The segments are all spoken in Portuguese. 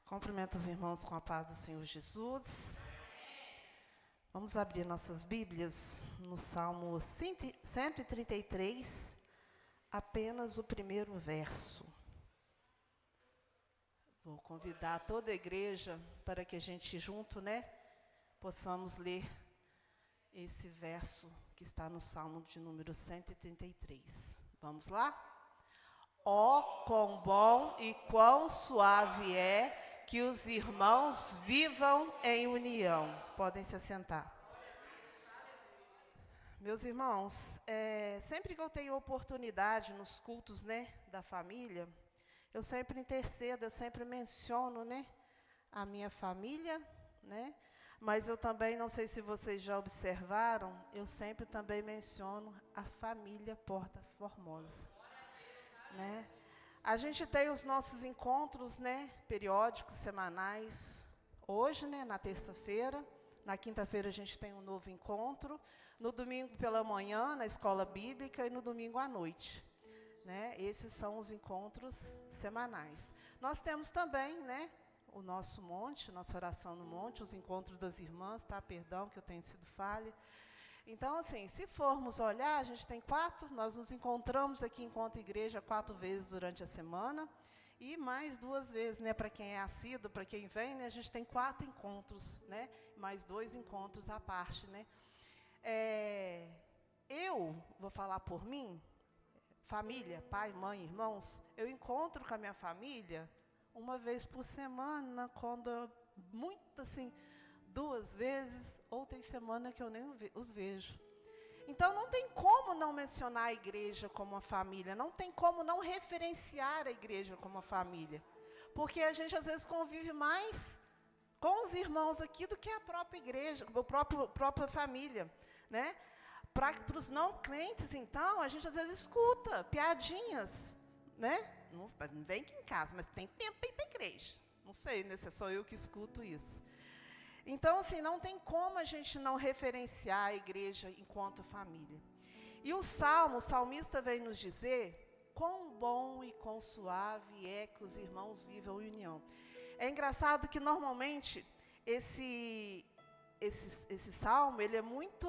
Cumprimento os irmãos com a paz do Senhor Jesus. Vamos abrir nossas Bíblias no Salmo 133, apenas o primeiro verso. Vou convidar toda a igreja para que a gente junto, possamos ler esse verso que está no Salmo de número 133. Vamos lá? Ó, quão bom e quão suave é que os irmãos vivam em união. Podem se assentar. Meus irmãos, sempre que eu tenho oportunidade nos cultos, da família, eu sempre intercedo, eu sempre menciono, a minha família, Mas eu também, não sei se vocês já observaram, eu sempre também menciono a família Porta Formosa, A gente tem os nossos encontros, periódicos, semanais. Hoje, na terça-feira. Na quinta-feira a gente tem um novo encontro. No domingo pela manhã, na escola bíblica, e no domingo à noite. Esses são os encontros semanais. Nós temos também, o nosso monte, nossa oração no monte, os encontros das irmãs, perdão que eu tenho sido falha. Então, assim, se formos olhar, a gente tem 4, nós nos encontramos aqui em Encontro Igreja 4 vezes durante a semana, e mais 2 vezes, para quem é assíduo, para quem vem, a gente tem 4 encontros, mais 2 encontros à parte, Eu vou falar por mim, família, pai, mãe, irmãos, eu encontro com a minha família 1 vez por semana, quando muito assim, 2 vezes, ou tem semana que eu nem os vejo. Então, não tem como não mencionar a igreja como uma família, não tem como não referenciar a igreja como uma família. Porque a gente, às vezes, convive mais com os irmãos aqui do que a própria igreja, a própria família, Para os não crentes, então, a gente, às vezes, escuta piadinhas, Não vem aqui em casa, mas tem tempo para ir para a igreja. Não sei, se é só eu que escuto isso. Então, assim, não tem como a gente não referenciar a igreja enquanto família. E o salmista vem nos dizer quão bom e quão suave é que os irmãos vivam em união. É engraçado que, normalmente, esse salmo, ele é muito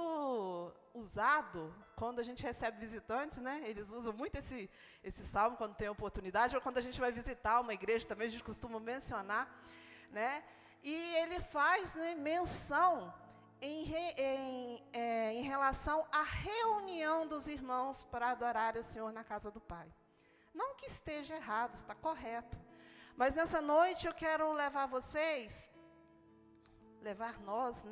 usado quando a gente recebe visitantes, Eles usam muito esse salmo quando tem oportunidade, ou quando a gente vai visitar uma igreja, também a gente costuma mencionar, E ele faz menção em relação à reunião dos irmãos para adorar o Senhor na casa do Pai. Não que esteja errado, está correto. Mas nessa noite eu quero levar nós,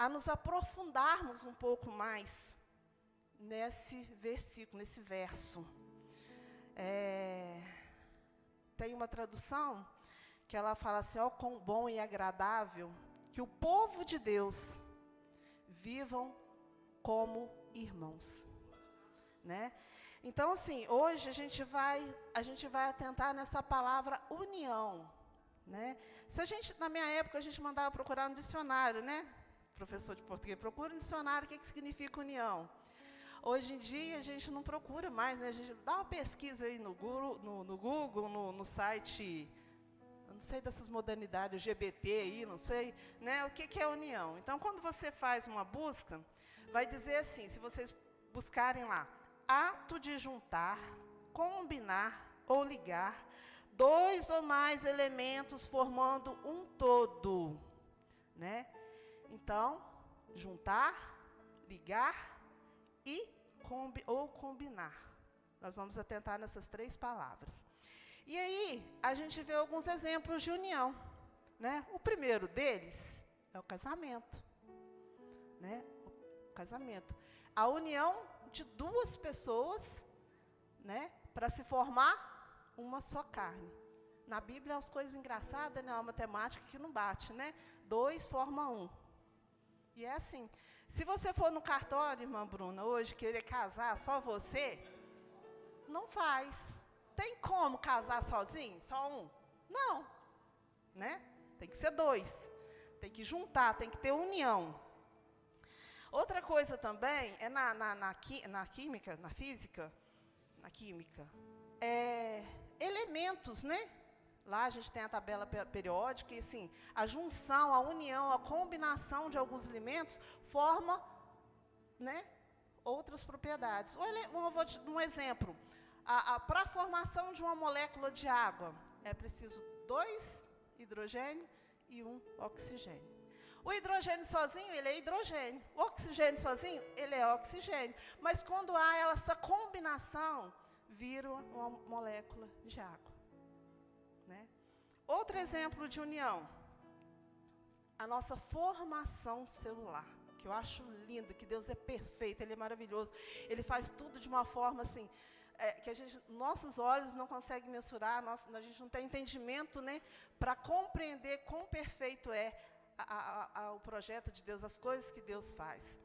a nos aprofundarmos um pouco mais nesse versículo, nesse verso. Tem uma tradução que ela fala assim, ó, quão bom e agradável que o povo de Deus vivam como irmãos, Então, assim, hoje a gente vai atentar nessa palavra união, Se a gente, na minha época, a gente mandava procurar no dicionário, Professor de português, procura no dicionário o que significa união. Hoje em dia, a gente não procura mais, A gente dá uma pesquisa aí no Google, no site, eu não sei dessas modernidades, GBT aí, não sei, o que é união. Então, quando você faz uma busca, vai dizer assim, se vocês buscarem lá, ato de juntar, combinar ou ligar 2 ou mais elementos formando um todo, Então, juntar, ligar ou combinar. Nós vamos atentar nessas 3 palavras. E aí, a gente vê alguns exemplos de união, O primeiro deles é o casamento, O casamento. A união de 2 pessoas, para se formar uma só carne. Na Bíblia, as coisas engraçadas, é uma matemática que não bate, 2 forma 1. E é assim. Se você for no cartório, irmã Bruna, hoje, querer casar só você, não faz. Tem como casar sozinho? Só um? Não. Tem que ser 2. Tem que juntar, tem que ter união. Outra coisa também é na química, na física, na química, elementos, Lá a gente tem a tabela periódica e, assim, a junção, a união, a combinação de alguns elementos forma, né, outras propriedades. Eu vou te dar um exemplo. Para a formação de uma molécula de água, é preciso 2 hidrogênio e 1 oxigênio. O hidrogênio sozinho, ele é hidrogênio. O oxigênio sozinho, ele é oxigênio. Mas quando há essa combinação, vira uma molécula de água. Né? Outro exemplo de união, a nossa formação celular, que eu acho lindo, que Deus é perfeito, Ele é maravilhoso, Ele faz tudo de uma forma assim, que nossos olhos não conseguem mensurar, a gente não tem entendimento, né, para compreender quão perfeito é o projeto de Deus, as coisas que Deus faz.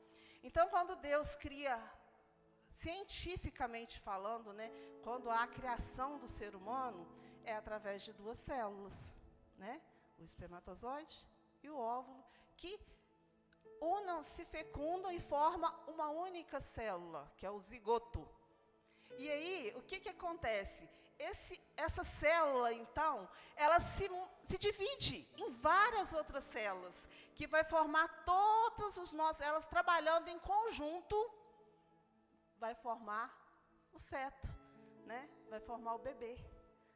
Então, quando Deus cria, cientificamente falando, né, quando há a criação do ser humano, é através de 2 células, né, o espermatozoide e o óvulo, que unam, se fecundam e formam uma única célula, que é o zigoto. E aí, o que acontece? Essa célula, então, ela se divide em várias outras células, que vai formar todos os nossos, elas trabalhando em conjunto, vai formar o feto, né? Vai formar o bebê,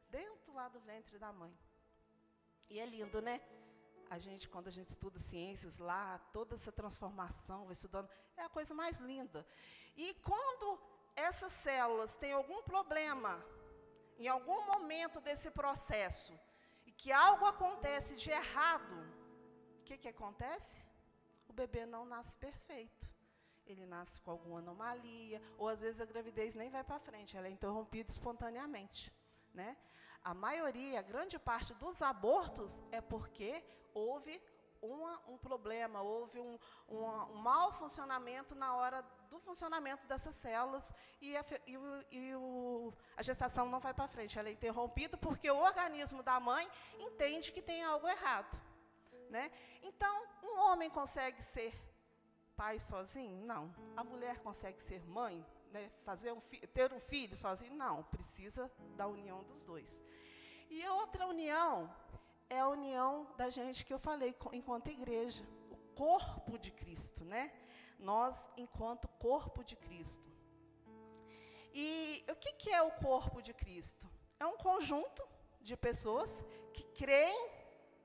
dentro lá do ventre da mãe. E é lindo, né? Quando a gente estuda ciências lá, toda essa transformação, vai estudando, é a coisa mais linda. E quando essas células têm algum problema, em algum momento desse processo, e que algo acontece de errado, o que acontece? O bebê não nasce perfeito. Ele nasce com alguma anomalia, ou às vezes a gravidez nem vai para frente, ela é interrompida espontaneamente, né? A maioria, a grande parte dos abortos é porque houve um problema, houve um mau funcionamento na hora do funcionamento dessas células e a gestação não vai para frente, ela é interrompida porque o organismo da mãe entende que tem algo errado, né? Então, um homem consegue ser pai sozinho? Não. A mulher consegue ser mãe, né? Ter um filho sozinho? Não. Precisa da união dos 2. E outra união é a união da gente que eu falei, enquanto igreja, o corpo de Cristo, né? Nós, enquanto corpo de Cristo. E o que é o corpo de Cristo? É um conjunto de pessoas que creem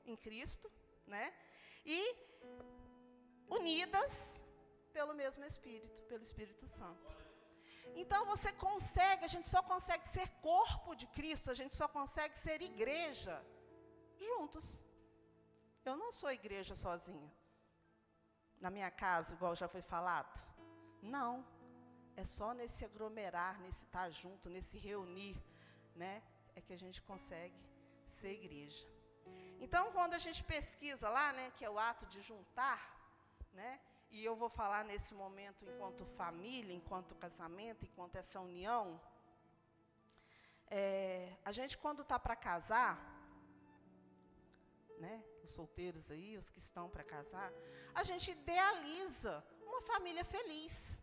em Cristo, né? E unidas pelo mesmo Espírito, pelo Espírito Santo. Então a gente só consegue ser corpo de Cristo, a gente só consegue ser igreja juntos. Eu não sou igreja sozinha, na minha casa, igual já foi falado. Não, é só nesse aglomerar, nesse estar junto, nesse reunir, né, é que a gente consegue ser igreja. Então, quando a gente pesquisa lá, né, que é o ato de juntar, né, e eu vou falar nesse momento enquanto família, enquanto casamento, enquanto essa união, a gente quando está para casar, né, os solteiros aí, os que estão para casar, a gente idealiza uma família feliz,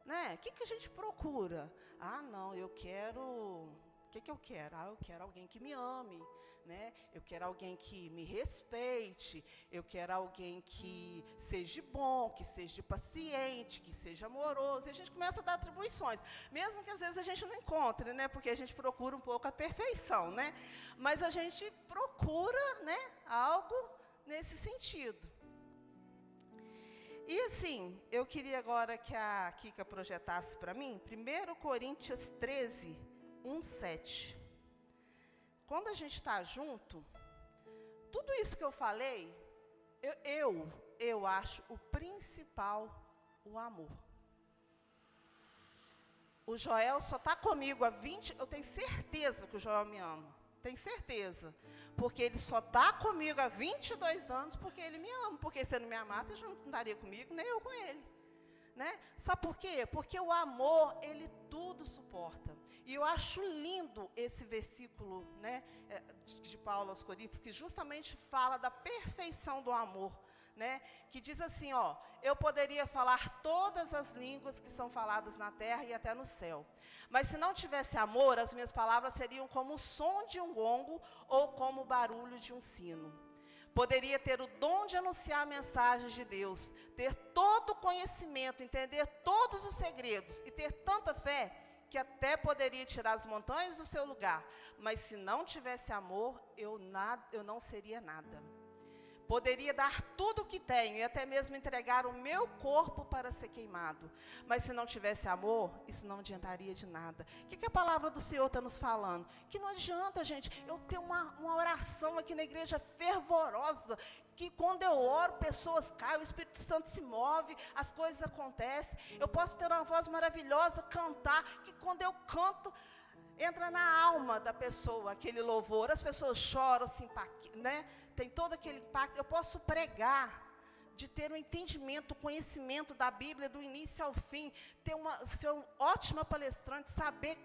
né? O que a gente procura? Ah, não, eu quero... O que eu quero? Ah, eu quero alguém que me ame, né? Eu quero alguém que me respeite, eu quero alguém que seja bom, que seja paciente, que seja amoroso. E a gente começa a dar atribuições, mesmo que às vezes a gente não encontre, né? Porque a gente procura um pouco a perfeição, né? Mas a gente procura, né, algo nesse sentido. E assim, eu queria agora que a Kika projetasse para mim, 1 Coríntios 13, 1:7. Quando a gente está junto, tudo isso que eu falei, eu acho o principal o amor. O Joel só está comigo há 20, eu tenho certeza que o Joel me ama. Tenho certeza. Porque ele só está comigo há 22 anos porque ele me ama. Porque se ele não me amasse, ele não estaria comigo, nem eu com ele. Né? Sabe por quê? Porque o amor, ele tudo suporta. E eu acho lindo esse versículo, né, de Paulo aos Coríntios, que justamente fala da perfeição do amor, né, que diz assim, ó, eu poderia falar todas as línguas que são faladas na terra e até no céu, mas se não tivesse amor, as minhas palavras seriam como o som de um gongo ou como o barulho de um sino. Poderia ter o dom de anunciar mensagens de Deus, ter todo o conhecimento, entender todos os segredos e ter tanta fé que até poderia tirar as montanhas do seu lugar, mas se não tivesse amor, eu não seria nada. Poderia dar tudo o que tenho e até mesmo entregar o meu corpo para ser queimado, mas se não tivesse amor, isso não adiantaria de nada. O que a palavra do Senhor está nos falando? Que não adianta, gente, eu ter uma oração aqui na igreja fervorosa, que quando eu oro, pessoas caem, o Espírito Santo se move, as coisas acontecem. Eu posso ter uma voz maravilhosa, cantar, que quando eu canto, entra na alma da pessoa, aquele louvor, as pessoas choram, se impactam, né? Tem todo aquele impacto. Eu posso pregar, de ter um entendimento, um conhecimento da Bíblia, do início ao fim, ser uma ótima palestrante, saber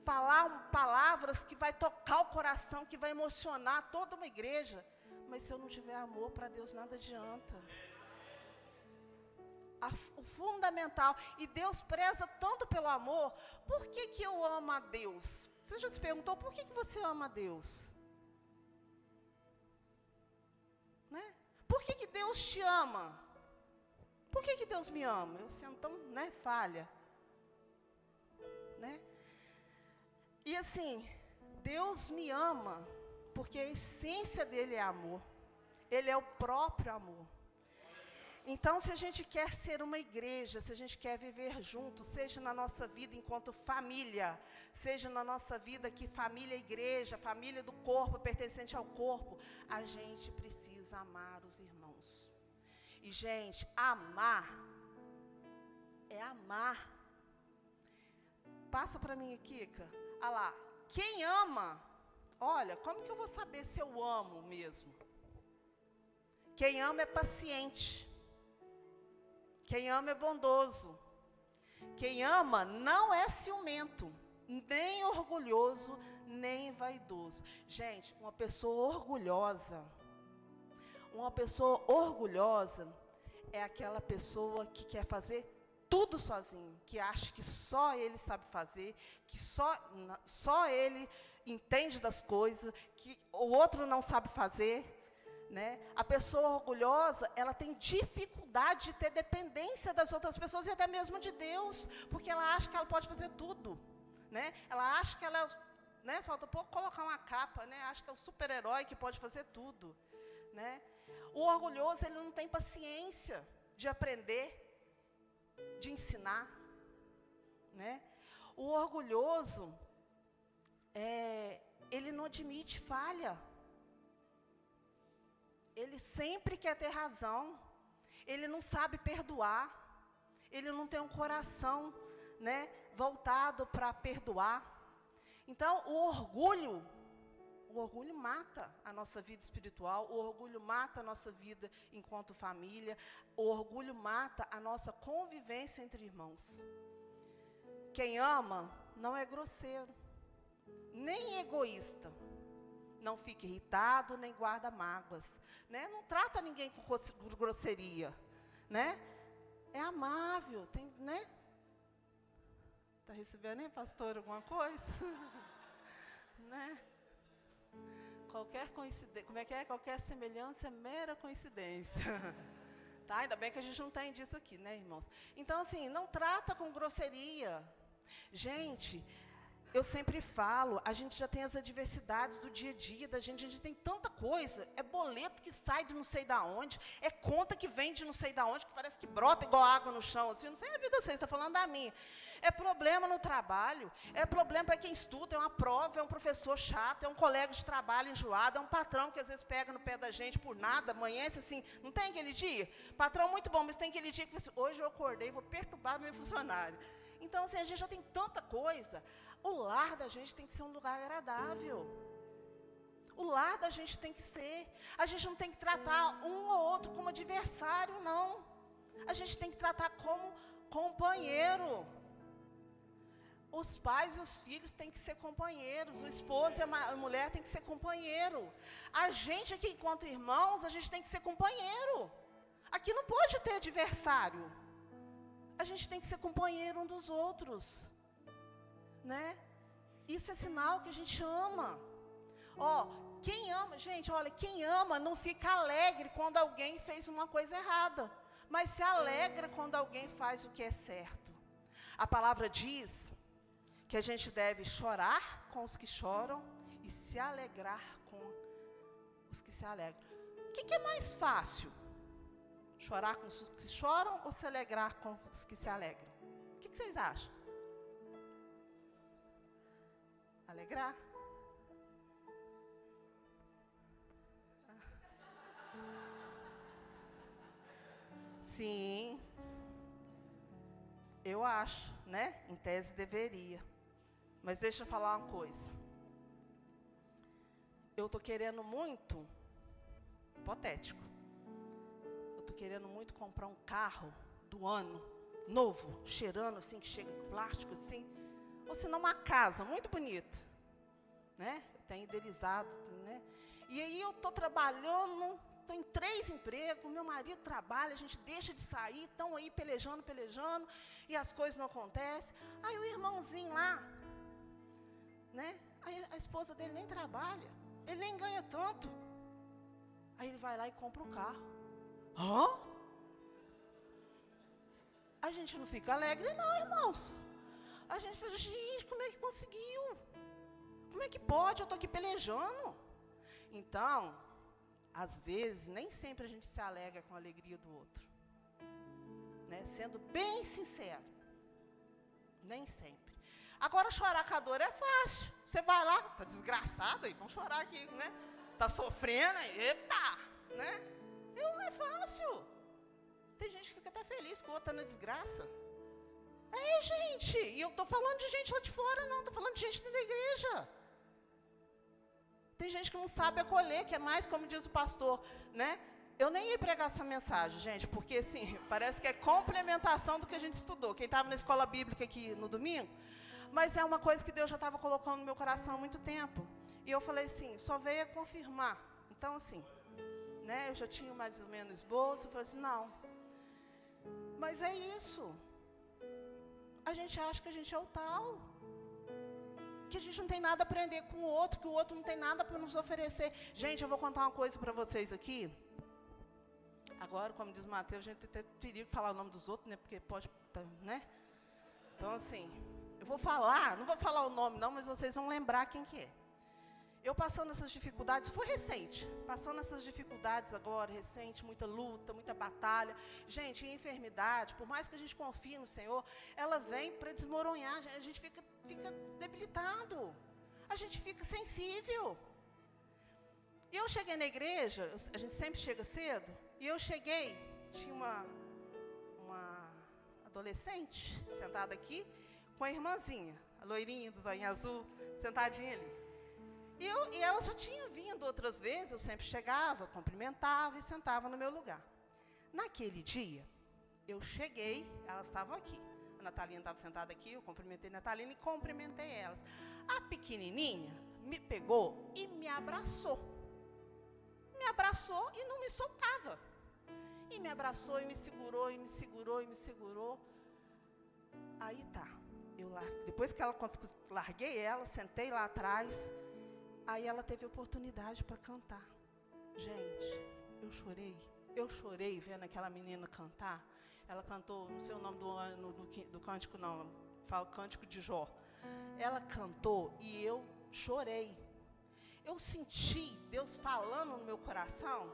falar palavras que vai tocar o coração, que vai emocionar toda uma igreja, mas se eu não tiver amor para Deus, nada adianta. O fundamental, e Deus preza tanto pelo amor. Por que eu amo a Deus? Você já se perguntou, por que você ama a Deus? Né? Por que Deus te ama? Por que Deus me ama? Eu sendo tão, né, falha. Né? E assim, Deus me ama, porque a essência dele é amor. Ele é o próprio amor. Então, se a gente quer ser uma igreja, se a gente quer viver junto, seja na nossa vida enquanto família, seja na nossa vida que família é igreja, família do corpo, pertencente ao corpo, a gente precisa amar os irmãos. E, gente, amar é amar. Passa para mim, Kika. Olha lá, quem ama, olha, como que eu vou saber se eu amo mesmo? Quem ama é paciente. Quem ama é bondoso. Quem ama não é ciumento, nem orgulhoso, nem vaidoso. Gente, uma pessoa orgulhosa é aquela pessoa que quer fazer tudo sozinho, que acha que só ele sabe fazer, que só ele entende das coisas, que o outro não sabe fazer. Né? A pessoa orgulhosa, ela tem dificuldade de ter dependência das outras pessoas e até mesmo de Deus, porque ela acha que ela pode fazer tudo, né? Ela acha que ela, né? Falta pouco colocar uma capa, né? Acha que é o super-herói que pode fazer tudo, né? O orgulhoso, ele não tem paciência de aprender, de ensinar, né? O orgulhoso, ele não admite falha. Ele sempre quer ter razão, ele não sabe perdoar, ele não tem um coração, né, voltado para perdoar. Então, o orgulho mata a nossa vida espiritual, o orgulho mata a nossa vida enquanto família, o orgulho mata a nossa convivência entre irmãos. Quem ama não é grosseiro, nem egoísta. Não fica irritado, nem guarda mágoas, né? Não trata ninguém com grosseria, né? É amável, tem, né? Tá recebendo, hein, pastor, alguma coisa? Né? Qualquer coincidência, como é que é? Qualquer semelhança é mera coincidência. Tá? Ainda bem que a gente não tem disso aqui, né, irmãos? Então, assim, não trata com grosseria. Gente, eu sempre falo, a gente já tem as adversidades do dia a dia da gente, a gente tem tanta coisa, é boleto que sai de não sei da onde, é conta que vem de não sei da onde, que parece que brota igual água no chão, assim, não sei a vida vocês, está falando da minha. É problema no trabalho, é problema para quem estuda, é uma prova, é um professor chato, é um colega de trabalho enjoado, é um patrão que às vezes pega no pé da gente por nada, amanhece assim, não tem aquele dia? Patrão muito bom, mas tem aquele dia que você, hoje eu acordei, vou perturbar meu funcionário. Então, assim, a gente já tem tanta coisa. O lar da gente tem que ser um lugar agradável. O lar da gente tem que ser. A gente não tem que tratar um ou outro como adversário, não. A gente tem que tratar como companheiro. Os pais e os filhos têm que ser companheiros. O esposo e a mulher têm que ser companheiro. A gente aqui, enquanto irmãos, a gente tem que ser companheiro. Aqui não pode ter adversário. A gente tem que ser companheiro um dos outros, né? Isso é sinal que a gente ama. Ó, quem ama, gente, olha, quem ama não fica alegre quando alguém fez uma coisa errada, mas se alegra quando alguém faz o que é certo. A palavra diz que a gente deve chorar com os que choram e se alegrar com os que se alegram. O que é mais fácil? Chorar com os que choram ou se alegrar com os que se alegram? O que vocês acham? Alegrar? Sim, eu acho, né? Em tese deveria. Mas deixa eu falar uma coisa. Eu estou querendo muito, hipotético, eu estou querendo muito comprar um carro do ano, novo, cheirando assim, que chega com plástico assim, ou senão uma casa muito bonita, né? Eu tenho idealizado, né? E aí eu estou trabalhando, estou em 3 empregos, meu marido trabalha, a gente deixa de sair, estão aí pelejando, e as coisas não acontecem. Aí o irmãozinho lá, né? Aí a esposa dele nem trabalha, ele nem ganha tanto. Aí ele vai lá e compra o carro. Hã? A gente não fica alegre não, irmãos. A gente fala, gente, como é que conseguiu? Como é que pode? Eu estou aqui pelejando. Então, às vezes, nem sempre a gente se alegra com a alegria do outro, né? Sendo bem sincero, nem sempre. Agora, chorar com a dor é fácil. Você vai lá, tá desgraçado aí, vamos chorar aqui, né? Tá sofrendo, eita, né? É fácil. Tem gente que fica até feliz com o outro tá na desgraça. Gente, e eu tô falando de gente lá de fora, não, tô falando de gente dentro da igreja. Tem gente que não sabe acolher, que é mais, como diz o pastor, né? Eu nem ia pregar essa mensagem, gente, porque assim, parece que é complementação do que a gente estudou. Quem estava na escola bíblica aqui no domingo, mas é uma coisa que Deus já estava colocando no meu coração há muito tempo. E eu falei assim, só veio a confirmar. Então assim, né? Eu já tinha mais ou menos esboço, eu falei assim, não. Mas é isso. A gente acha que a gente é o tal, que a gente não tem nada a aprender com o outro, que o outro não tem nada para nos oferecer. Gente, eu vou contar uma coisa para vocês aqui. Agora, como diz o Mateus, a gente tem perigo de falar o nome dos outros, né? Porque pode, né? Então, assim, eu vou falar, não vou falar o nome não, mas vocês vão lembrar quem que é. Eu passando essas dificuldades, foi recente, passando essas dificuldades agora, recente, muita luta, muita batalha. Gente, a enfermidade, por mais que a gente confie no Senhor, ela vem para desmoronhar, a gente fica debilitado, a gente fica sensível. E eu cheguei na igreja, a gente sempre chega cedo, e eu cheguei, tinha uma adolescente sentada aqui, com a irmãzinha, a loirinha do zoinho azul, sentadinha ali. E ela já tinha vindo outras vezes, eu sempre chegava, cumprimentava e sentava no meu lugar. Naquele dia, eu cheguei, elas estavam aqui. A Natalina estava sentada aqui, eu cumprimentei a Natalina e cumprimentei elas. A pequenininha me pegou e me abraçou. Me abraçou e não me soltava. E me abraçou e me segurou, e me segurou, e me segurou. Aí tá, depois que ela larguei ela, sentei lá atrás. Aí ela teve oportunidade para cantar. Gente, eu chorei vendo aquela menina cantar. Ela cantou, não sei o nome do cântico não, falo Cântico de Jó. Ela cantou e eu chorei. Eu senti Deus falando no meu coração,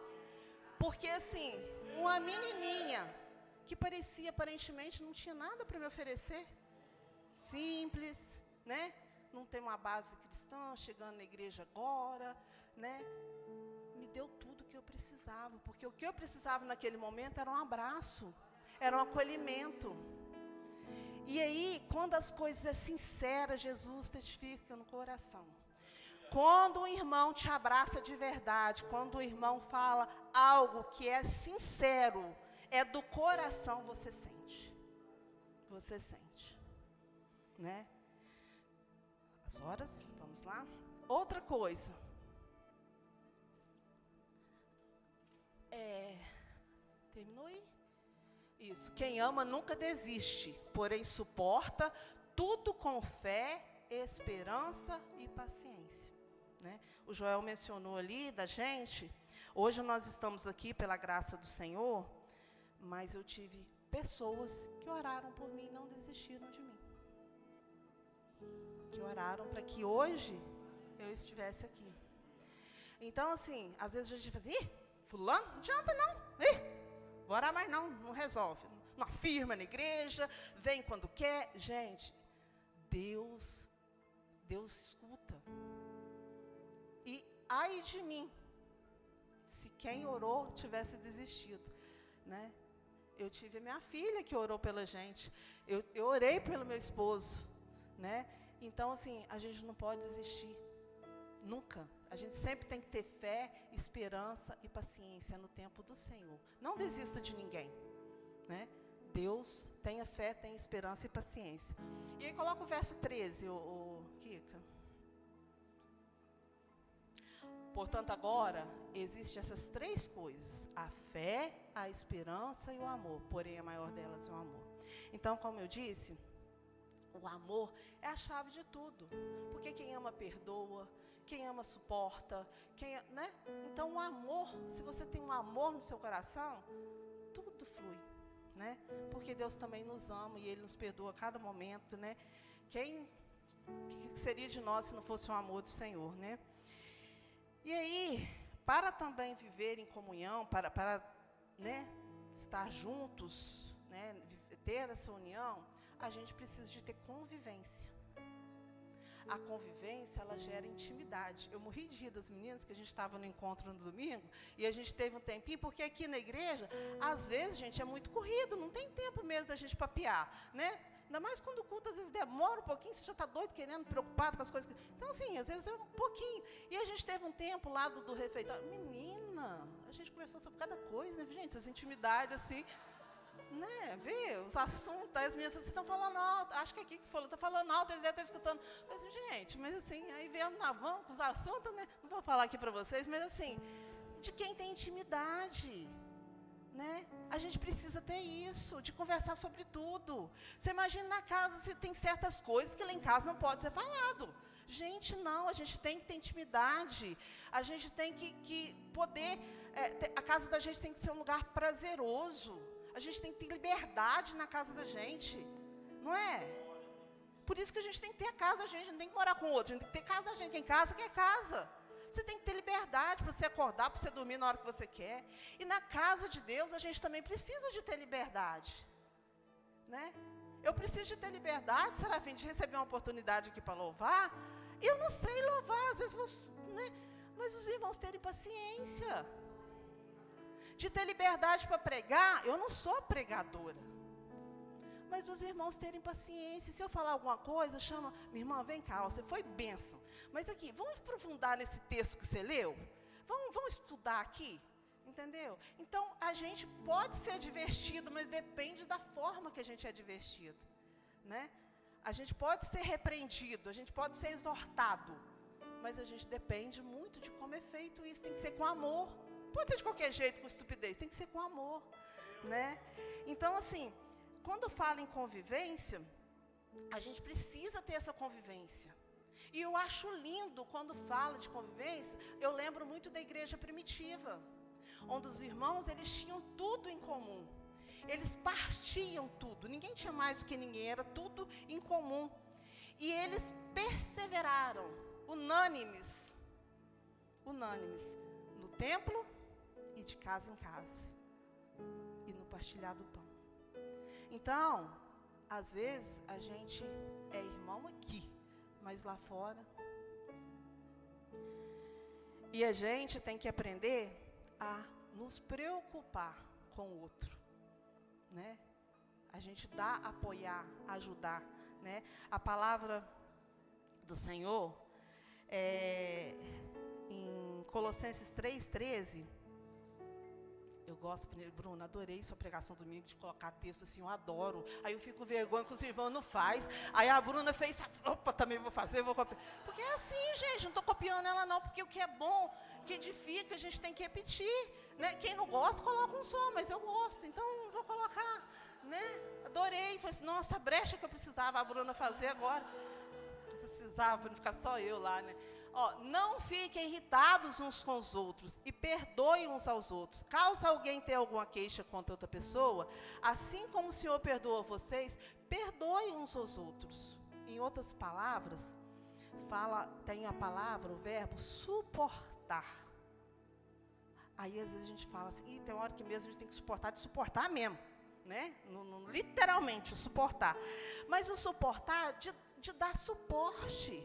porque assim, uma menininha que parecia aparentemente não tinha nada para me oferecer, simples, né? Não tem uma base cristã, chegando na igreja agora, né? Me deu tudo que eu precisava, porque o que eu precisava naquele momento era um abraço, era um acolhimento. E aí, quando as coisas é sinceras, Jesus testifica no coração. Quando um irmão te abraça de verdade, quando o irmão fala algo que é sincero, é do coração, você sente, né? As horas, vamos lá. Outra coisa, Terminou aí? Isso. Quem ama nunca desiste, porém suporta tudo com fé, esperança e paciência. Né? O Joel mencionou ali da gente. Hoje nós estamos aqui pela graça do Senhor, mas eu tive pessoas que oraram por mim e não desistiram de mim. Que oraram para que hoje eu estivesse aqui. Então, assim, às vezes a gente fala, ih, fulano, não adianta não, vou orar mais não resolve. Não afirma na igreja, vem quando quer. Gente, Deus escuta. E ai de mim, se quem orou tivesse desistido, né? Eu tive a minha filha que orou pela gente, eu orei pelo meu esposo, né? Então, assim, a gente não pode desistir, nunca. A gente sempre tem que ter fé, esperança e paciência no tempo do Senhor. Não desista de ninguém, né? Deus, tenha fé, tenha esperança e paciência. E aí coloca o verso 13, o Kika. Portanto, agora, existem essas três coisas: a fé, a esperança e o amor. Porém, a maior delas é o amor. Então, como eu disse, o amor é a chave de tudo. Porque quem ama, perdoa. Quem ama, suporta. Né? Então, o amor, se você tem um amor no seu coração, tudo flui. Né? Porque Deus também nos ama e Ele nos perdoa a cada momento. Né? Que seria de nós se não fosse o amor do Senhor, né? E aí, para também viver em comunhão, para né, estar juntos, né, ter essa união, a gente precisa de ter convivência. A convivência, ela gera intimidade. Eu morri de rir das meninas, que a gente estava no encontro no domingo, e a gente teve um tempinho, porque aqui na igreja, às vezes, gente, é muito corrido, não tem tempo mesmo da gente papear, né? Ainda mais quando o culto, às vezes, demora um pouquinho, você já está doido, querendo, preocupado com as coisas. Então, assim, às vezes é um pouquinho. E a gente teve um tempo lá do refeitório. Menina, a gente conversou sobre cada coisa, né, gente? As intimidades, assim, né? Vê, os assuntos, aí as meninas vocês estão falando alto. Acho que é aqui que falou, está falando alto, eles devem estar escutando. Mas, gente, mas assim, aí viemos na van com os assuntos, né? Não vou falar aqui para vocês, mas assim, de quem tem intimidade. Né? A gente precisa ter isso, de conversar sobre tudo. Você imagina na casa, se tem certas coisas que lá em casa não pode ser falado. Gente, não, a gente tem que ter intimidade. A gente tem que poder, a casa da gente tem que ser um lugar prazeroso. A gente tem que ter liberdade na casa da gente. Não é? Por isso que a gente tem que ter a casa da gente, não tem que morar com outro. A gente tem que ter casa da gente, quem casa quer casa. Você tem que ter liberdade para você acordar, para você dormir na hora que você quer. E na casa de Deus, a gente também precisa de ter liberdade. Né? Eu preciso de ter liberdade, Serafim, de receber uma oportunidade aqui para louvar. E eu não sei louvar, às vezes, né? Mas os irmãos terem paciência. De ter liberdade para pregar, eu não sou pregadora. Mas os irmãos terem paciência. Se eu falar alguma coisa, chama, minha irmã, vem cá, você foi bênção. Mas aqui, vamos aprofundar nesse texto que você leu? Vamos estudar aqui? Entendeu? Então, a gente pode ser divertido, mas depende da forma que a gente é divertido. Né? A gente pode ser repreendido, a gente pode ser exortado, mas a gente depende muito de como é feito isso. Tem que ser com amor. Pode ser de qualquer jeito, com estupidez, tem que ser com amor. Né? Então, assim, quando fala em convivência, a gente precisa ter essa convivência. E eu acho lindo quando fala de convivência, eu lembro muito da igreja primitiva, onde os irmãos, eles tinham tudo em comum. Eles partiam tudo, ninguém tinha mais do que ninguém, era tudo em comum. E eles perseveraram, unânimes, no templo e de casa em casa, e no partilhar do pão. Então, às vezes, a gente é irmão aqui, mas lá fora. E a gente tem que aprender a nos preocupar com o outro. Né? A gente dá, apoiar, ajudar. Né? A palavra do Senhor, em Colossenses 3,13, eu gosto, Bruna, adorei sua pregação domingo de colocar texto assim, eu adoro. Aí eu fico com vergonha que os irmãos não faz. Aí a Bruna fez, opa, também vou fazer, vou copiar. Porque é assim, gente, não estou copiando ela não, porque o que é bom que edifica, a gente tem que repetir, né? Quem não gosta, coloca um som, mas eu gosto, então vou colocar, né? Adorei, falei assim, nossa, a brecha que eu precisava a Bruna fazer agora. Eu precisava, para não ficar só eu lá, né? Ó, não fiquem irritados uns com os outros e perdoem uns aos outros. Caso alguém tenha alguma queixa contra outra pessoa, assim como o Senhor perdoa vocês, perdoem uns aos outros. Em outras palavras, tem a palavra, o verbo suportar. Aí às vezes a gente fala assim, tem hora que mesmo a gente tem que suportar, de suportar mesmo, né? Literalmente, o suportar. Mas o suportar de dar suporte,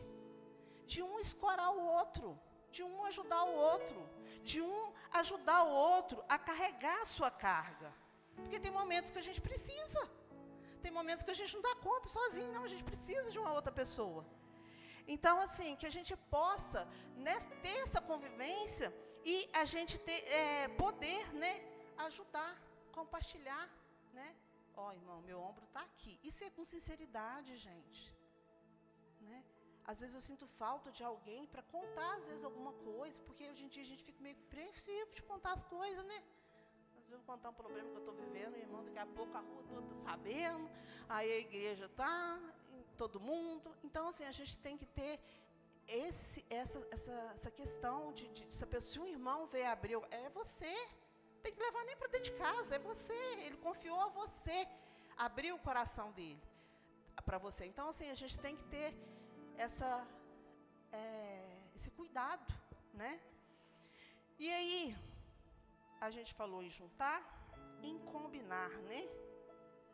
de um escorar o outro, de um ajudar o outro, de um ajudar o outro a carregar a sua carga. Porque tem momentos que a gente precisa, tem momentos que a gente não dá conta sozinho, não, a gente precisa de uma outra pessoa. Então, assim, que a gente possa ter essa convivência e a gente poder, né, ajudar, compartilhar, né? Ó, irmão, meu ombro está aqui. Isso é com sinceridade, gente, né? Às vezes eu sinto falta de alguém para contar, às vezes, alguma coisa, porque hoje em dia a gente fica meio apreensivo de contar as coisas, né? Às vezes eu vou contar um problema que eu estou vivendo, irmão, daqui a pouco a rua toda está sabendo, aí a igreja está, todo mundo. Então, assim, a gente tem que ter essa questão se um irmão veio abrir, é você, tem que levar nem para dentro de casa, é você, ele confiou a você, abriu o coração dele para você. Então, assim, a gente tem que ter esse cuidado, né? E aí, a gente falou em juntar, em combinar, né?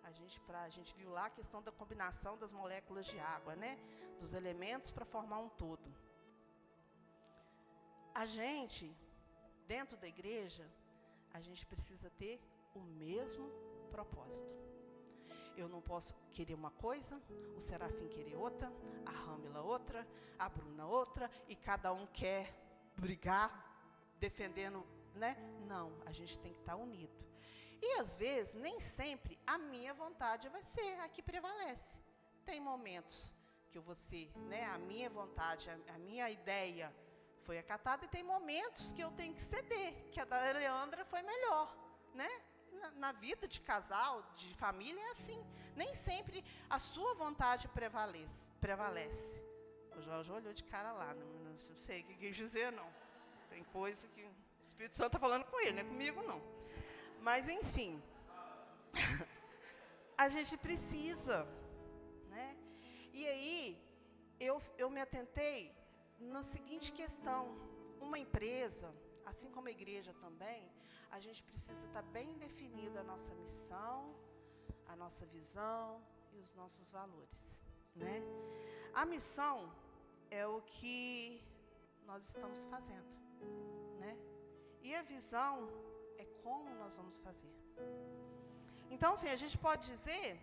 A gente viu lá a questão da combinação das moléculas de água, né? Dos elementos para formar um todo. A gente, dentro da igreja, a gente precisa ter o mesmo propósito. Eu não posso querer uma coisa, o Serafim querer outra, a Râmila outra, a Bruna outra, e cada um quer brigar, defendendo, né? Não, a gente tem que estar unido. E às vezes, nem sempre, a minha vontade vai ser a que prevalece. Tem momentos que eu vou ser, né? A minha vontade, a minha ideia foi acatada, e tem momentos que eu tenho que ceder, que a da Leandra foi melhor, né? Na vida de casal, de família, é assim. Nem sempre a sua vontade prevalece. O Jorge olhou de cara lá, não sei o que quis dizer, não. Tem coisa que o Espírito Santo está falando com ele, não é comigo, não. Mas, enfim, a gente precisa, né? E aí, eu me atentei na seguinte questão. Uma empresa, assim como a igreja também, a gente precisa estar bem definida a nossa missão, a nossa visão e os nossos valores, né? A missão é o que nós estamos fazendo, né? E a visão é como nós vamos fazer. Então, assim, a gente pode dizer,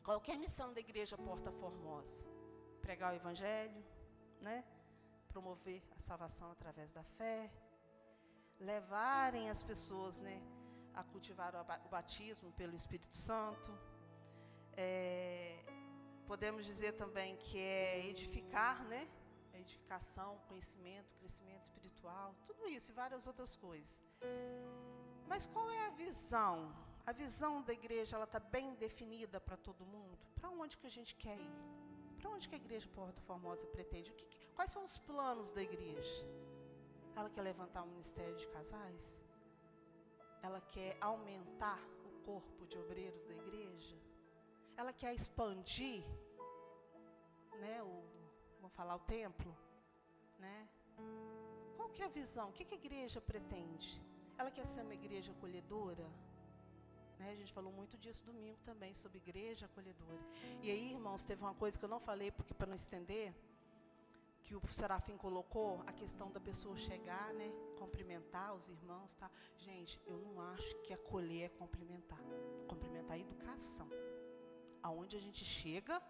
qualquer missão da Igreja Porta Formosa, pregar o Evangelho, né? Promover a salvação através da fé, levarem as pessoas, né, a cultivar o batismo pelo Espírito Santo. Podemos dizer também que é edificar, né? Edificação, conhecimento, crescimento espiritual, tudo isso e várias outras coisas. Mas qual é a visão? A visão da igreja, ela está bem definida para todo mundo? Para onde que a gente quer ir? Para onde que a Igreja Porta Formosa pretende? Quais são os planos da igreja? Ela quer levantar um ministério de casais? Ela quer aumentar o corpo de obreiros da igreja? Ela quer expandir, né, vamos falar, o templo? Né? Qual que é a visão? O que a igreja pretende? Ela quer ser uma igreja acolhedora? Né? A gente falou muito disso domingo também, sobre igreja acolhedora. E aí, irmãos, teve uma coisa que eu não falei, porque para não estender, que o Serafim colocou, a questão da pessoa chegar, né, cumprimentar os irmãos, tá? Gente, eu não acho que acolher é cumprimentar. Cumprimentar é educação. Aonde a gente chega,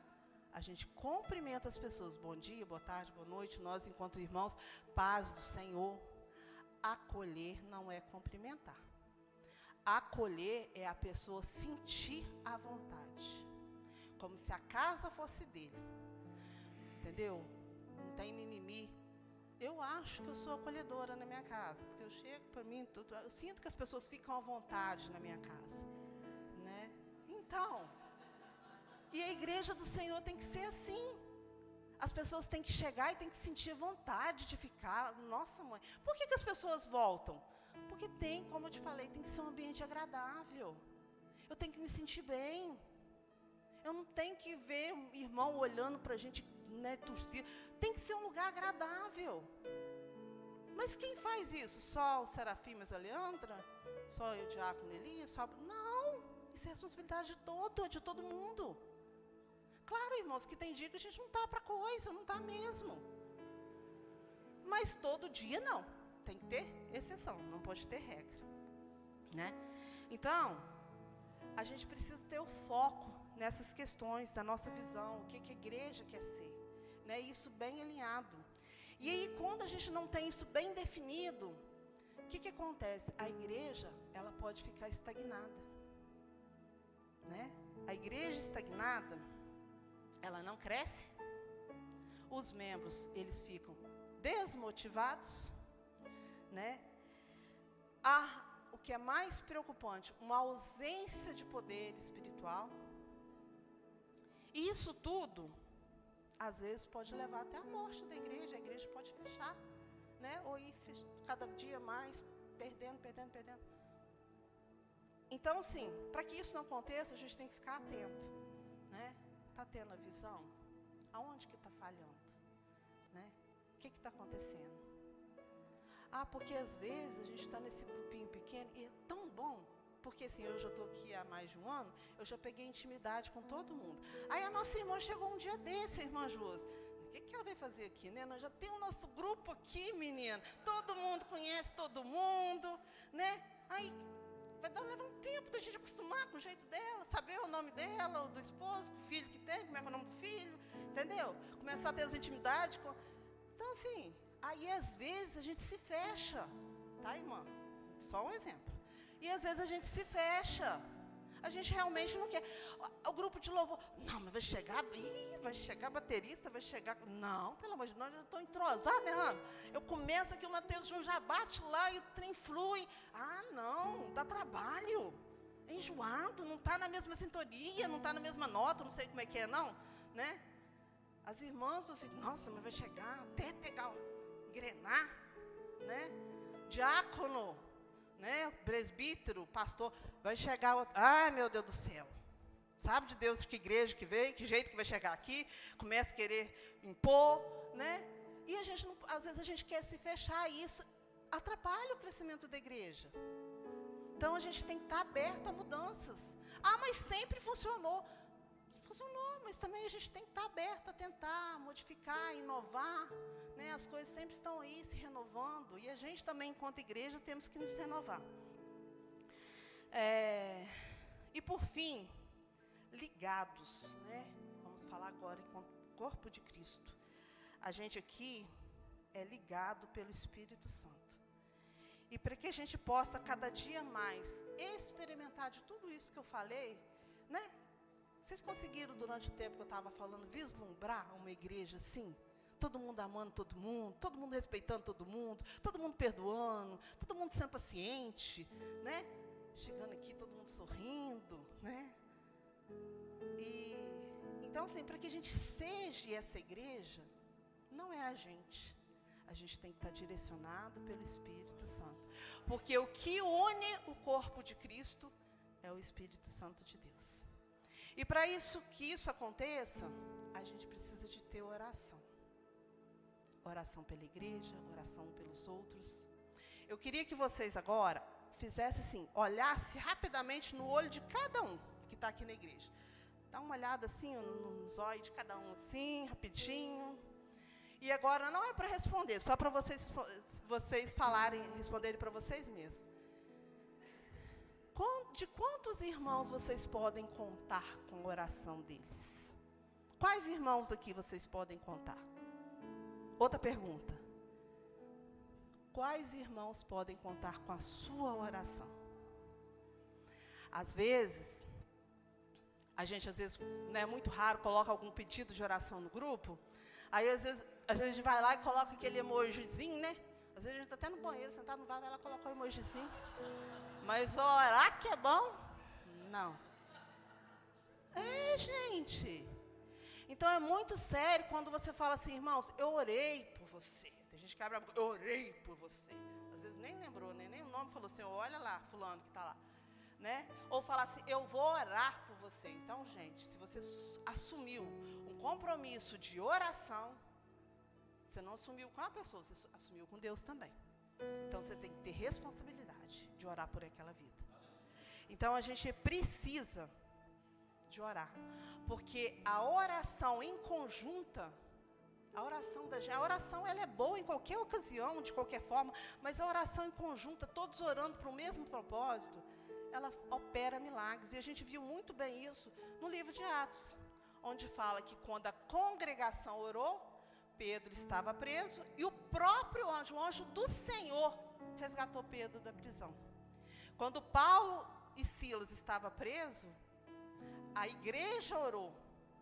a gente cumprimenta as pessoas. Bom dia, boa tarde, boa noite. Nós, enquanto irmãos, paz do Senhor. Acolher não é cumprimentar. Acolher é a pessoa sentir a vontade, como se a casa fosse dele. Entendeu? Não tem mimimi. eu acho que eu sou acolhedora na minha casa, porque eu chego para mim, eu sinto que as pessoas ficam à vontade na minha casa, né? Então, e a igreja do Senhor tem que ser assim. As pessoas têm que chegar e têm que sentir vontade de ficar. Nossa, mãe, por que as pessoas voltam? Porque tem, como eu te falei, tem que ser um ambiente agradável. Eu tenho que me sentir bem. Eu não tenho que ver um irmão olhando para a gente, né, torcer. Tem que ser um lugar agradável. Mas quem faz isso? Só o Serafim, mas a Leandra? Só o Diácono Elias? Só... Não, isso é responsabilidade de todo mundo. Claro, irmãos, que tem dia que a gente não está para coisa, não está mesmo. Mas todo dia não. Tem que ter exceção, não pode ter regra, né? Então, a gente precisa ter o foco nessas questões da nossa visão, o que a igreja quer ser, né? Isso bem alinhado. E aí, quando a gente não tem isso bem definido, o que acontece? A igreja, ela pode ficar estagnada, né? A igreja estagnada, ela não cresce, os membros, eles ficam desmotivados, né? O que é mais preocupante, uma ausência de poder espiritual. E isso tudo, às vezes, pode levar até a morte da igreja. A igreja pode fechar, né? Ou ir cada dia mais, perdendo. Então, assim, para que isso não aconteça, a gente tem que ficar atento, né? Está tendo a visão? Aonde que está falhando? Né? O que está acontecendo? Porque às vezes a gente está nesse grupinho pequeno e é tão bom, porque assim, eu já estou aqui há mais de um ano, eu já peguei intimidade com todo mundo. Aí a nossa irmã chegou um dia desse, a irmã Josi. O que ela vai fazer aqui, né? Nós já temos o nosso grupo aqui, menina. Todo mundo conhece todo mundo, né? Aí vai levar um tempo da gente acostumar com o jeito dela, saber o nome dela, o do esposo, o filho que tem, como é que é o nome do filho, entendeu? Começar a ter as intimidades. Então, assim, aí às vezes a gente se fecha, tá, irmã? Só um exemplo. E às vezes a gente se fecha. A gente realmente não quer. O grupo de louvor, não, mas vai chegar baterista, vai chegar... Não, pelo amor de Deus, eu já estou entrosada, né, Rano? Eu começo aqui, o Mateus João já bate lá e o trem flui. Não, dá trabalho. É enjoado, não está na mesma sintonia, não está na mesma nota, não sei como é que é, não, né? As irmãs assim, nossa, mas vai chegar até pegar engrenar, né? Diácono, né? Presbítero, pastor, vai chegar outro. Ai, meu Deus do céu. Sabe de Deus que igreja que veio, que jeito que vai chegar aqui, começa a querer impor, né? E a gente não, às vezes a gente quer se fechar e isso atrapalha o crescimento da igreja. Então a gente tem que estar aberto a mudanças. Mas sempre funcionou. Funcionou, mas também a gente tem que estar aberto a tentar modificar, inovar, né? As coisas sempre estão aí se renovando e a gente também, enquanto igreja, temos que nos renovar. E por fim, ligados, né? Vamos falar agora enquanto corpo de Cristo. A gente aqui é ligado pelo Espírito Santo. E para que a gente possa cada dia mais experimentar de tudo isso que eu falei, né? Vocês conseguiram, durante o tempo que eu estava falando, vislumbrar uma igreja assim? Todo mundo amando todo mundo respeitando todo mundo perdoando, todo mundo sendo paciente, né? Chegando aqui, todo mundo sorrindo, né? Então, assim, para que a gente seja essa igreja, não é a gente tem que estar direcionado pelo Espírito Santo. Porque o que une o corpo de Cristo é o Espírito Santo de Deus. E para que isso aconteça, a gente precisa de ter oração. Oração pela igreja, oração pelos outros. Eu queria que vocês agora fizessem assim, olhassem rapidamente no olho de cada um que está aqui na igreja. Dá uma olhada assim, nos olhos de cada um assim, rapidinho. E agora não é para responder, só para vocês falarem, responderem para vocês mesmos. De quantos irmãos vocês podem contar com a oração deles? Quais irmãos aqui vocês podem contar? Outra pergunta. Quais irmãos podem contar com a sua oração? Às vezes, a gente, né, é muito raro, coloca algum pedido de oração no grupo. Aí, às vezes, a gente vai lá e coloca aquele emojizinho, né? Às vezes a gente está até no banheiro, sentado no vaso, vai lá e coloca o emojizinho. Mas orar que é bom? Não. Gente. Então é muito sério quando você fala assim, irmãos, eu orei por você. Tem gente que abre a boca, eu orei por você. Às vezes nem lembrou, né? Nem o nome falou assim, olha lá, fulano que está lá. Né? Ou falar assim, eu vou orar por você. Então, gente, se você assumiu um compromisso de oração, você não assumiu com a pessoa, você assumiu com Deus também. Então, você tem que ter responsabilidade de orar por aquela vida. Então, a gente precisa de orar, porque a oração em conjunta, a oração ela é boa em qualquer ocasião, de qualquer forma, mas a oração em conjunta, todos orando para o mesmo propósito, ela opera milagres. E a gente viu muito bem isso no livro de Atos, onde fala que quando a congregação orou, Pedro estava preso e o próprio anjo, o anjo do Senhor, resgatou Pedro da prisão. Quando Paulo e Silas estavam presos, a igreja orou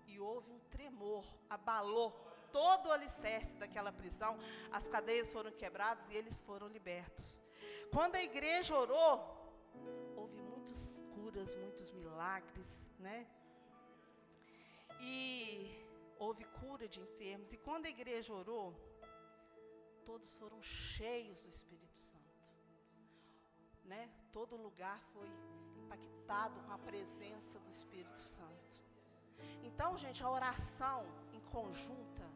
e houve um tremor, abalou todo o alicerce daquela prisão, as cadeias foram quebradas e eles foram libertos. Quando a igreja orou, houve muitas curas, muitos milagres, né? E houve cura de enfermos. E quando a igreja orou, todos foram cheios do Espírito Santo, né? Todo lugar foi impactado com a presença do Espírito Santo. Então, gente, a oração em conjunta,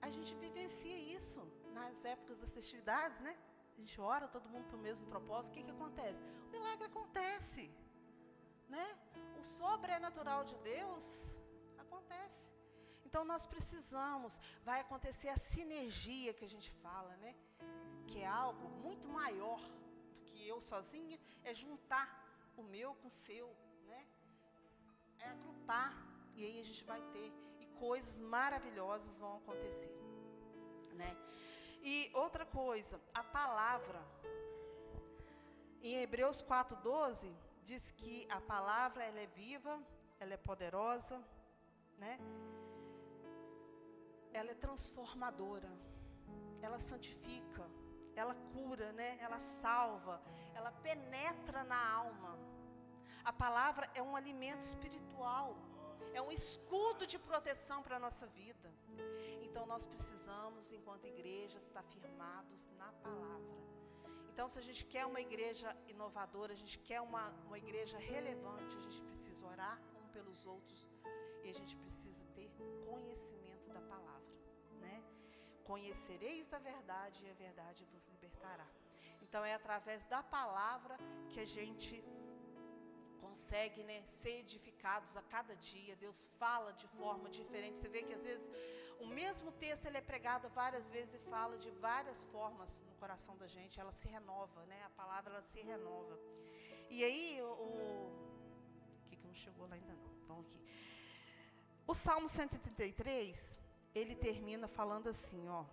a gente vivencia isso nas épocas das festividades, né? A gente ora, todo mundo para o mesmo propósito. O que acontece? O milagre acontece, né? O sobrenatural de Deus acontece. Então, nós precisamos, vai acontecer a sinergia que a gente fala, né? Que é algo muito maior do que eu sozinha, é juntar o meu com o seu, né? É agrupar, e aí a gente vai ter, e coisas maravilhosas vão acontecer, né? E outra coisa, a palavra, em Hebreus 4:12, diz que a palavra ela é viva, ela é poderosa, né? Ela é transformadora, ela santifica, ela cura, né? Ela salva, ela penetra na alma. A palavra é um alimento espiritual, é um escudo de proteção para a nossa vida. Então nós precisamos, enquanto igreja, estar firmados na palavra. Então, se a gente quer uma igreja inovadora, a gente quer uma igreja relevante, a gente precisa orar um pelos outros e a gente precisa ter conhecimento da palavra, né? Conhecereis a verdade e a verdade vos libertará. Então, é através da palavra que a gente consegue, né, ser edificados a cada dia. Deus fala de forma diferente. Você vê que às vezes o mesmo texto ele é pregado várias vezes e fala de várias formas no coração da gente. Ela se renova, né? A palavra ela se renova. E aí que não chegou lá ainda não. Vamos aqui. O Salmo 133, ele termina falando assim, ó.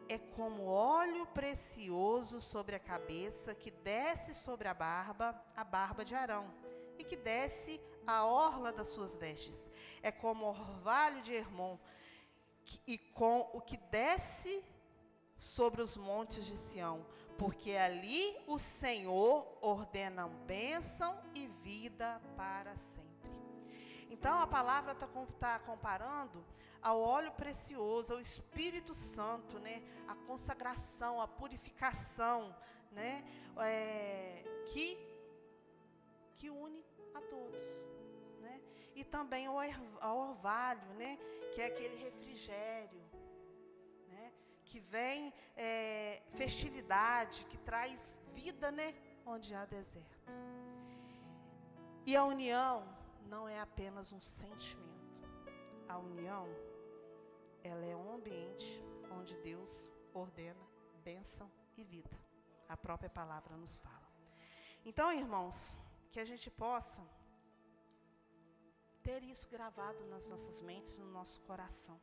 É como óleo precioso sobre a cabeça, que desce sobre a barba de Arão, e que desce a orla das suas vestes. É como o orvalho de Hermon, e com o que desce sobre os montes de Sião, porque ali o Senhor ordena bênção e vida para sempre. Então a palavra está comparando ao óleo precioso, ao Espírito Santo, né? A consagração, a purificação, né? Que une a todos, né? E também ao orvalho, né? Que é aquele refrigério, né? Que vem fertilidade, que traz vida, né? Onde há deserto. E a união não é apenas um sentimento. A união, ela é um ambiente onde Deus ordena bênção e vida. A própria palavra nos fala. Então, irmãos, que a gente possa ter isso gravado nas nossas mentes, no nosso coração.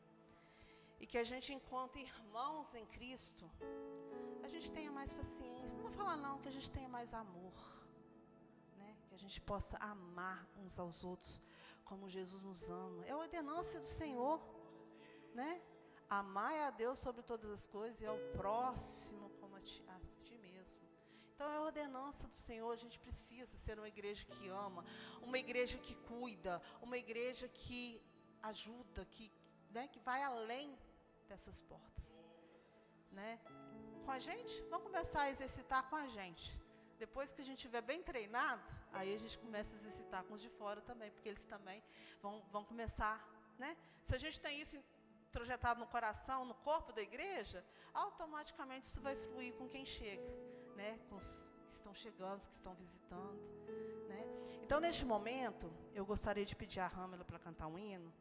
E que a gente, enquanto irmãos em Cristo, a gente tenha mais paciência. Não vou falar não, que a gente tenha mais amor, né? Que a gente possa amar uns aos outros como Jesus nos ama. É a ordenança do Senhor, né? Amai a Deus sobre todas as coisas e ao próximo como a ti mesmo. Então é a ordenança do Senhor. A gente precisa ser uma igreja que ama, uma igreja que cuida, uma igreja que ajuda, né, que vai além dessas portas, né? Com a gente, vamos começar a exercitar com a gente. Depois que a gente estiver bem treinado, aí a gente começa a exercitar com os de fora também, porque eles também vão começar, né? Se a gente tem isso projetado no coração, no corpo da igreja, automaticamente isso vai fluir com quem chega, né? Com os que estão chegando, os que estão visitando, né? Então, neste momento, eu gostaria de pedir a Râmela para cantar um hino,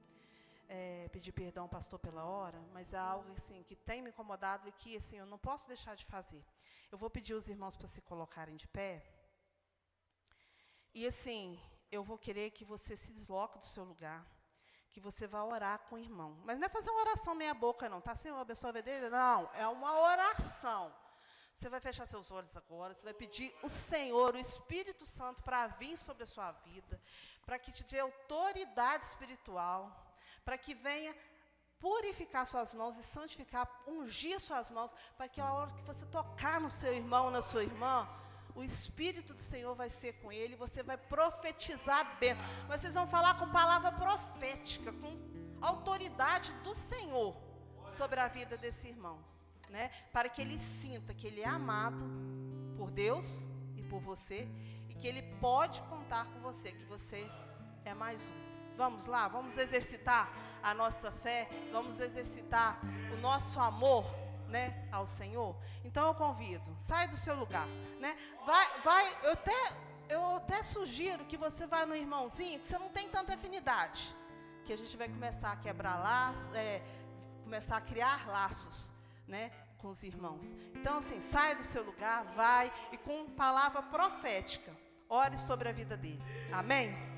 pedir perdão ao pastor pela hora, mas é algo assim, que tem me incomodado e que assim, eu não posso deixar de fazer. Eu vou pedir os irmãos para se colocarem de pé. E assim, eu vou querer que você se desloque do seu lugar, que você vá orar com o irmão. Mas não é fazer uma oração meia boca não, tá? Senhor, abençoa a vida dele? Não, é uma oração. Você vai fechar seus olhos agora, você vai pedir o Senhor, o Espírito Santo, para vir sobre a sua vida, para que te dê autoridade espiritual, para que venha purificar suas mãos e santificar, ungir suas mãos, para que a hora que você tocar no seu irmão, na sua irmã, o Espírito do Senhor vai ser com ele, você vai profetizar bênção. Mas vocês vão falar com palavra profética, com autoridade do Senhor sobre a vida desse irmão, né? Para que ele sinta que ele é amado por Deus e por você, e que ele pode contar com você, que você é mais um. Vamos lá, vamos exercitar a nossa fé, vamos exercitar o nosso amor, né, ao Senhor. Então eu convido, sai do seu lugar, né? Vai, eu até sugiro que você vá no irmãozinho que você não tem tanta afinidade, que a gente vai começar a quebrar laços, começar a criar laços, né, com os irmãos. Então assim, sai do seu lugar, vai e com palavra profética, ore sobre a vida dele. Amém?